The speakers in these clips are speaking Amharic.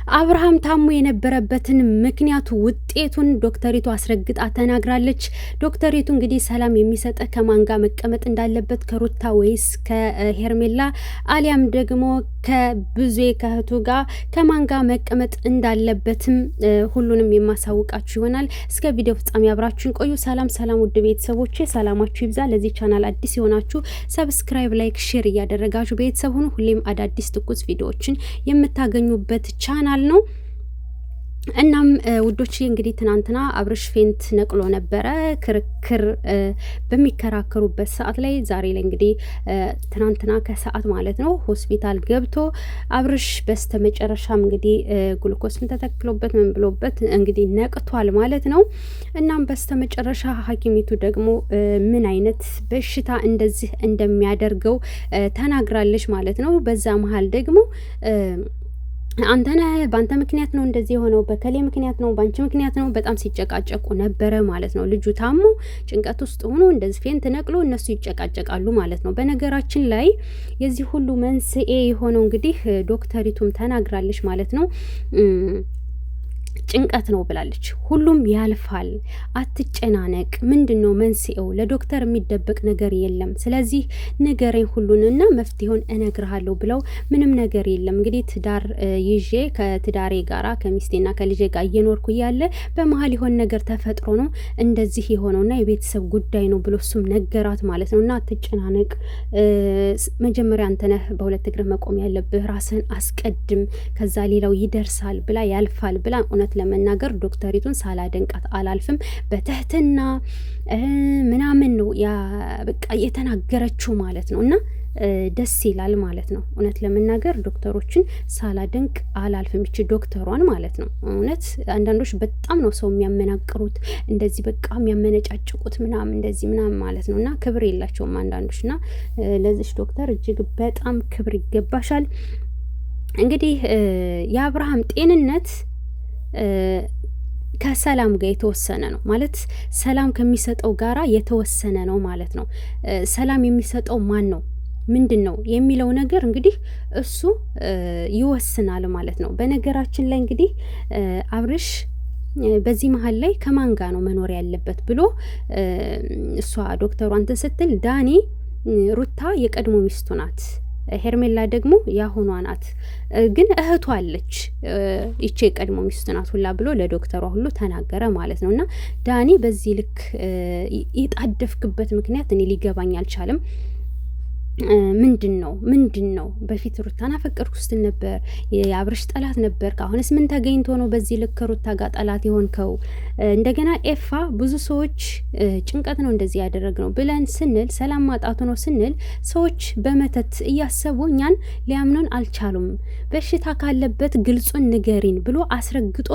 አብርሃም ታሞ የነበረበትን ምክንያቱ ውጤቱን ዶክተሪቱ አስረግጣ ተናግራለች። ዶክተሪቱ እንግዲህ ሰላም የሚሰጠህ ከማን ጋር መቀመጥ እንዳለበት ከሩታ ወይስ ከሄርሜላ አሊያም ደግሞ ከብዙ ከእህቱ ጋር ከማን ጋር መቀመጥ እንዳለበትም ሁሉንም የማሳውቃችሁ ይሆናል። እስከ ቪዲዮ ፍጻሜ አብራችሁን ቆዩ። ሰላም ሰላም፣ ውድ ቤተሰቦቼ ሰላማችሁ ይብዛ። ለዚህ ቻናል አዲስ የሆናችሁ ሰብስክራይብ፣ ላይክ፣ ሼር እያደረጋችሁ ቤተሰብ ሁኑ። ሁሌም አዳዲስ ትኩስ ቪዲዮዎችን የምታገኙበት ቻናል ነው። እናም ውዶች እንግዲህ ትናንትና አብርሽ ፌንት ነቅሎ ነበረ ክርክር በሚከራከሩበት ሰዓት ላይ ዛሬ ላይ እንግዲህ ትናንትና ከሰዓት ማለት ነው ሆስፒታል ገብቶ አብርሽ በስተመጨረሻም እንግዲህ ግሉኮስን ተተክሎበት ምን ብሎበት እንግዲህ ነቅቷል ማለት ነው። እናም በስተመጨረሻ ሐኪሚቱ ደግሞ ምን አይነት በሽታ እንደዚህ እንደሚያደርገው ተናግራለች ማለት ነው። በዛ መሀል ደግሞ በአንተ ምክንያት ነው እንደዚህ የሆነው፣ በከሌ ምክንያት ነው፣ በአንቺ ምክንያት ነው፣ በጣም ሲጨቃጨቁ ነበረ ማለት ነው። ልጁ ታሞ ጭንቀት ውስጥ ሆኖ እንደዚህ ፌንት ነቅሎ እነሱ ይጨቃጨቃሉ ማለት ነው። በነገራችን ላይ የዚህ ሁሉ መንስኤ የሆነው እንግዲህ ዶክተሪቱም ተናግራለች ማለት ነው። ጭንቀት ነው ብላለች። ሁሉም ያልፋል፣ አትጨናነቅ። ምንድን ነው መንስኤው? ለዶክተር የሚደበቅ ነገር የለም። ስለዚህ ንገረኝ ሁሉንና መፍትሄውን እነግርሃለሁ ብለው ምንም ነገር የለም እንግዲህ ትዳር ይዤ ከትዳሬ ጋራ ከሚስቴና ከልጄ ጋር እየኖርኩ እያለ በመሀል የሆነ ነገር ተፈጥሮ ነው እንደዚህ የሆነውና የቤተሰብ ጉዳይ ነው ብሎ እሱም ነገራት ማለት ነው። እና አትጨናነቅ፣ መጀመሪያ አንተ ነህ በሁለት እግር መቆም ያለብህ፣ ራስህን አስቀድም፣ ከዛ ሌላው ይደርሳል ብላ ያልፋል ብላ እውነት ለመናገር ዶክተሪቱን ሳላደንቃት አላልፍም። በትህትና ምናምን ነው ያ በቃ የተናገረችው ማለት ነው። እና ደስ ይላል ማለት ነው። እውነት ለመናገር ዶክተሮችን ሳላደንቅ አላልፍም። ይቺ ዶክተሯን ማለት ነው። እውነት አንዳንዶች በጣም ነው ሰው የሚያመናቅሩት እንደዚህ በቃ የሚያመነጫጭቁት ምናምን እንደዚህ ምናምን ማለት ነው። እና ክብር የላቸውም አንዳንዶች። እና ለዚች ዶክተር እጅግ በጣም ክብር ይገባሻል። እንግዲህ የአብርሃም ጤንነት ከሰላም ጋር የተወሰነ ነው ማለት ሰላም ከሚሰጠው ጋራ የተወሰነ ነው ማለት ነው። ሰላም የሚሰጠው ማን ነው ምንድን ነው የሚለው ነገር እንግዲህ እሱ ይወስናል ማለት ነው። በነገራችን ላይ እንግዲህ አብርሽ በዚህ መሀል ላይ ከማን ጋር ነው መኖር ያለበት ብሎ እሷ ዶክተሯ እንትን ስትል ዳኒ ሩታ የቀድሞ ሚስቱ ናት፣ ሄርሜላ ደግሞ ያሁኗ ናት፣ ግን እህቷ አለች ይቼ የቀድሞ ሚስቱ ናት ሁላ ብሎ ለዶክተሯ ሁሉ ተናገረ ማለት ነው። እና ዳኒ በዚህ ልክ የጣደፍክበት ምክንያት እኔ ሊገባኝ አልቻለም። ምንድን ነው በፊት ሩታን አፈቀርኩ ስትል ነበር፣ የአብርሽ ጠላት ነበር። አሁንስ ምን ተገኝቶ ነው በዚህ ልክ ሩታ ጋር ጠላት የሆንከው? እንደገና ኤፋ ብዙ ሰዎች ጭንቀት ነው እንደዚህ ያደረግነው ብለን ስንል ሰላም ማጣቱ ነው ስንል ሰዎች በመተት እያሰቡ እኛን ሊያምኑን አልቻሉም። በሽታ ካለበት ግልጹን ንገሪን ብሎ አስረግጦ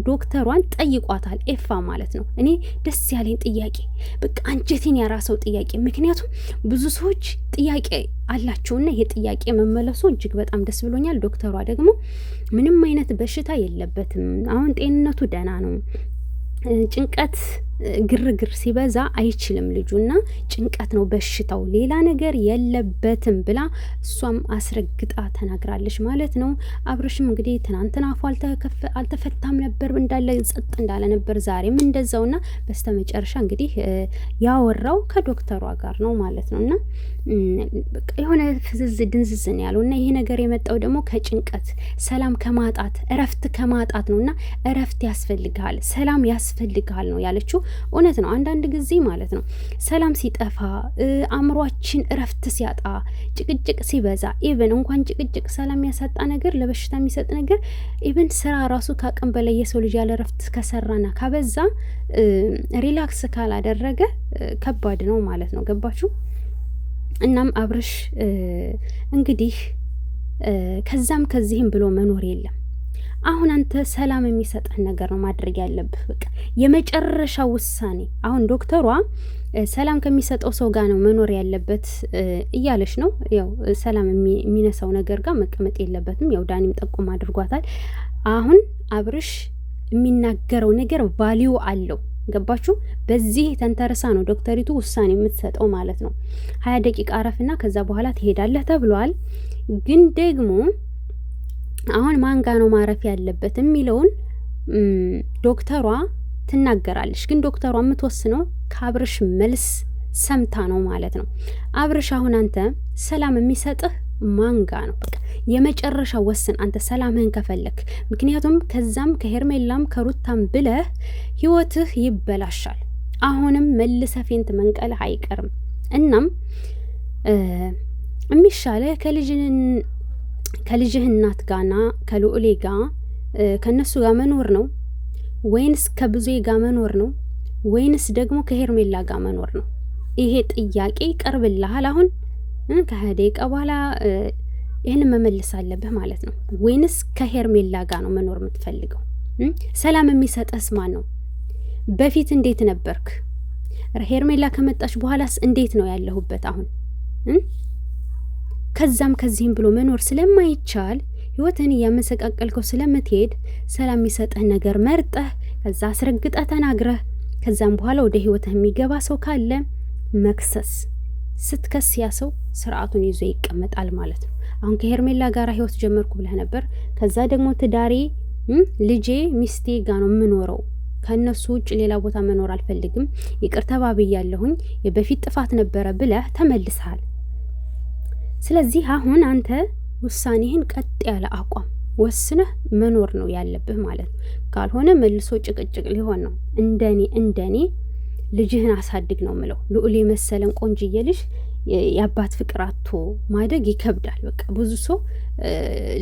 ዶክተሯን ጠይቋታል። ኤፋ ማለት ነው። እኔ ደስ ያለኝ ጥያቄ በቃ አንጀቴን ያራሰው ጥያቄ፣ ምክንያቱም ብዙ ሰዎች ጥያቄ አላቸውና ይሄ ጥያቄ መመለሱ እጅግ በጣም ደስ ብሎኛል። ዶክተሯ ደግሞ ምንም አይነት በሽታ የለበትም፣ አሁን ጤንነቱ ደህና ነው፣ ጭንቀት ግርግር ሲበዛ አይችልም ልጁና ጭንቀት ነው በሽታው፣ ሌላ ነገር የለበትም ብላ እሷም አስረግጣ ተናግራለች ማለት ነው። አብርሽም እንግዲህ ትናንትና አፉ አልተፈታም ነበር፣ እንዳለ ጸጥ እንዳለ ነበር፣ ዛሬም እንደዛውና በስተመጨረሻ እንግዲህ ያወራው ከዶክተሯ ጋር ነው ማለት ነው። እና የሆነ ፍዝዝ ድንዝዝ ነው ያለው። እና ይሄ ነገር የመጣው ደግሞ ከጭንቀት ሰላም ከማጣት እረፍት ከማጣት ነው። እና እረፍት ያስፈልግሃል፣ ሰላም ያስፈልግሃል ነው ያለችው። እውነት ነው። አንዳንድ ጊዜ ማለት ነው ሰላም ሲጠፋ አእምሯችን እረፍት ሲያጣ ጭቅጭቅ ሲበዛ ኢቭን እንኳን ጭቅጭቅ ሰላም ያሳጣ ነገር ለበሽታ የሚሰጥ ነገር ኢቭን ስራ ራሱ ከአቅም በላይ የሰው ልጅ ያለ እረፍት ከሰራና ካበዛ ሪላክስ ካላደረገ ከባድ ነው ማለት ነው። ገባችሁ? እናም አብርሽ እንግዲህ ከዛም ከዚህም ብሎ መኖር የለም። አሁን አንተ ሰላም የሚሰጥህ ነገር ነው ማድረግ ያለብህ። በቃ የመጨረሻ ውሳኔ። አሁን ዶክተሯ ሰላም ከሚሰጠው ሰው ጋር ነው መኖር ያለበት እያለች ነው። ያው ሰላም የሚነሳው ነገር ጋር መቀመጥ የለበትም። ያው ዳኒም ጠቁም አድርጓታል። አሁን አብርሽ የሚናገረው ነገር ቫሊዩ አለው። ገባችሁ? በዚህ ተንተርሳ ነው ዶክተሪቱ ውሳኔ የምትሰጠው ማለት ነው። 20 ደቂቃ አረፍና ከዛ በኋላ ትሄዳለህ ተብሏል። ግን ደግሞ አሁን ማንጋ ነው ማረፍ ያለበት የሚለውን ዶክተሯ ትናገራለች። ግን ዶክተሯ የምትወስነው ከአብርሽ መልስ ሰምታ ነው ማለት ነው። አብርሽ አሁን አንተ ሰላም የሚሰጥህ ማንጋ ነው። በቃ የመጨረሻ ወስን አንተ ሰላምህን ከፈለክ። ምክንያቱም ከዛም ከሄርሜላም ከሩታም ብለህ ህይወትህ ይበላሻል። አሁንም መልሰ ፌንት መንቀልህ አይቀርም። እናም የሚሻለህ ከልጅህ እናት ጋና ከልዑሌ ጋ ከነሱ ጋር መኖር ነው ወይንስ ከብዙ ጋር መኖር ነው ወይንስ ደግሞ ከሄርሜላ ጋር መኖር ነው? ይሄ ጥያቄ ይቀርብልሃል። አሁን ከደቂቃ በኋላ ይህን መመለስ አለብህ ማለት ነው። ወይንስ ከሄርሜላ ጋር ነው መኖር የምትፈልገው? ሰላም የሚሰጠስ ማን ነው? በፊት እንዴት ነበርክ? ሄርሜላ ከመጣች በኋላስ እንዴት ነው ያለሁበት አሁን? ከዛም ከዚህም ብሎ መኖር ስለማይቻል ህይወትህን እያመሰቃቀልከው ስለምትሄድ ሰላም የሚሰጥህ ነገር መርጠህ ከዛ አስረግጠህ ተናግረህ ከዛም በኋላ ወደ ህይወትህ የሚገባ ሰው ካለ መክሰስ። ስትከስ ያ ሰው ስርዓቱን ይዞ ይቀመጣል ማለት ነው። አሁን ከሄርሜላ ጋር ህይወት ጀመርኩ ብለህ ነበር። ከዛ ደግሞ ትዳሬ ልጄ ሚስቴ ጋር ነው የምኖረው፣ ከእነሱ ውጭ ሌላ ቦታ መኖር አልፈልግም፣ ይቅር ተባብያለሁኝ፣ የበፊት ጥፋት ነበረ ብለህ ተመልሰሃል። ስለዚህ አሁን አንተ ውሳኔህን ቀጥ ያለ አቋም ወስነህ መኖር ነው ያለብህ ማለት ነው። ካልሆነ መልሶ ጭቅጭቅ ሊሆን ነው። እንደኔ ልጅህን አሳድግ ነው ምለው። ልዑል የመሰለን ቆንጅዬ ልጅ የአባት ፍቅር አቶ ማደግ ይከብዳል። በቃ ብዙ ሰው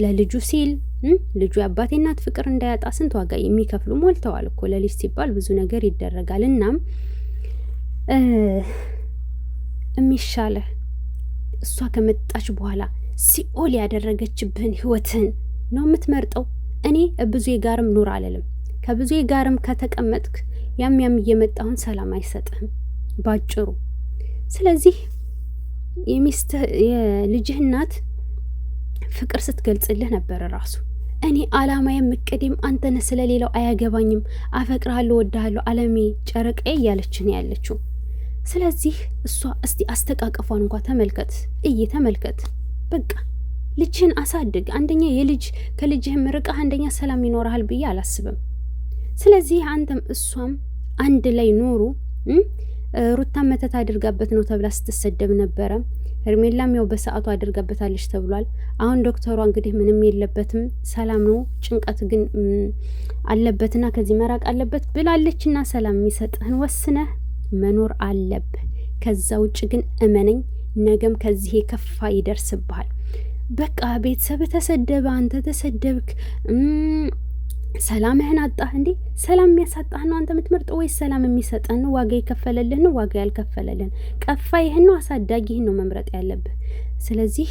ለልጁ ሲል ልጁ የአባቴ እናት ፍቅር እንዳያጣ ስንት ዋጋ የሚከፍሉ ሞልተዋል እኮ። ለልጅ ሲባል ብዙ ነገር ይደረጋል። እናም የሚሻለህ እሷ ከመጣች በኋላ ሲኦል ያደረገችብህን ህይወትህን ነው የምትመርጠው። እኔ ብዙ ጋርም ኑር አለልም። ከብዙ ጋርም ከተቀመጥክ ያም እየመጣሁን ሰላም አይሰጥህም ባጭሩ። ስለዚህ የልጅህ እናት ፍቅር ስትገልጽልህ ነበር ራሱ እኔ አላማዬም እቅዴም አንተነ ስለሌላው አያገባኝም፣ አፈቅርሃለሁ፣ ወድሃለሁ፣ አለሜ፣ ጨረቃዬ እያለችን ያለችው። ስለዚህ እሷ እስቲ አስተቃቀፏን እንኳ ተመልከት፣ ተመልከት። በቃ ልጅህን አሳድግ። አንደኛ ከልጅህም ርቀህ አንደኛ ሰላም ይኖርሃል ብዬ አላስብም። ስለዚህ አንተም እሷም አንድ ላይ ኖሩ። ሩታን መተት አድርጋበት ነው ተብላ ስትሰደብ ነበረ። ሄርሜላም ያው በሰዓቱ አድርጋበታለች ተብሏል። አሁን ዶክተሯ እንግዲህ ምንም የለበትም ሰላም ነው፣ ጭንቀት ግን አለበትና ከዚህ መራቅ አለበት ብላለችና ሰላም የሚሰጥህን ወስነህ መኖር አለብህ። ከዛ ውጭ ግን እመነኝ ነገም ከዚህ የከፋ ይደርስብሃል። በቃ ቤተሰብ ተሰደበ፣ አንተ ተሰደብክ፣ ሰላምህን አጣህ። እንዴ ሰላም የሚያሳጣህ ነው አንተ የምትመርጠው ወይስ ሰላም የሚሰጠህ ነው? ዋጋ የከፈለልህ ነው? ዋጋ ያልከፈለልን ቀፋ ይህን ነው አሳዳጊ ይህን ነው መምረጥ ያለብህ። ስለዚህ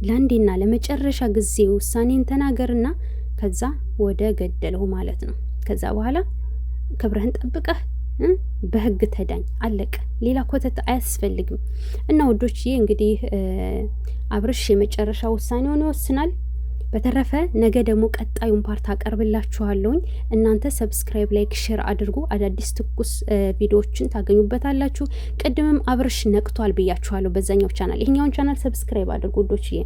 ለአንዴና ለመጨረሻ ጊዜ ውሳኔን ተናገርና ከዛ ወደ ገደለው ማለት ነው። ከዛ በኋላ ክብርህን ጠብቀህ በህግ ተዳኝ። አለቀ። ሌላ ኮተት አያስፈልግም። እና ውዶችዬ እንግዲህ አብርሽ የመጨረሻ ውሳኔውን ይወስናል። በተረፈ ነገ ደግሞ ቀጣዩን ፓርት አቀርብላችኋለሁኝ። እናንተ ሰብስክራይብ፣ ላይክ፣ ሼር አድርጉ። አዳዲስ ትኩስ ቪዲዮዎችን ታገኙበታላችሁ። ቅድምም አብርሽ ነቅቷል ብያችኋለሁ በዛኛው ቻናል። ይሄኛውን ቻናል ሰብስክራይብ አድርጉ ውዶችዬ።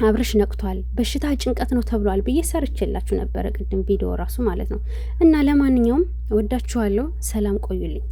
አብርሽ ነቅቷል፣ በሽታ ጭንቀት ነው ተብሏል ብዬ ሰርቼላችሁ ነበረ ቅድም ቪዲዮ ራሱ ማለት ነው። እና ለማንኛውም ወዳችኋለሁ። ሰላም ቆዩልኝ።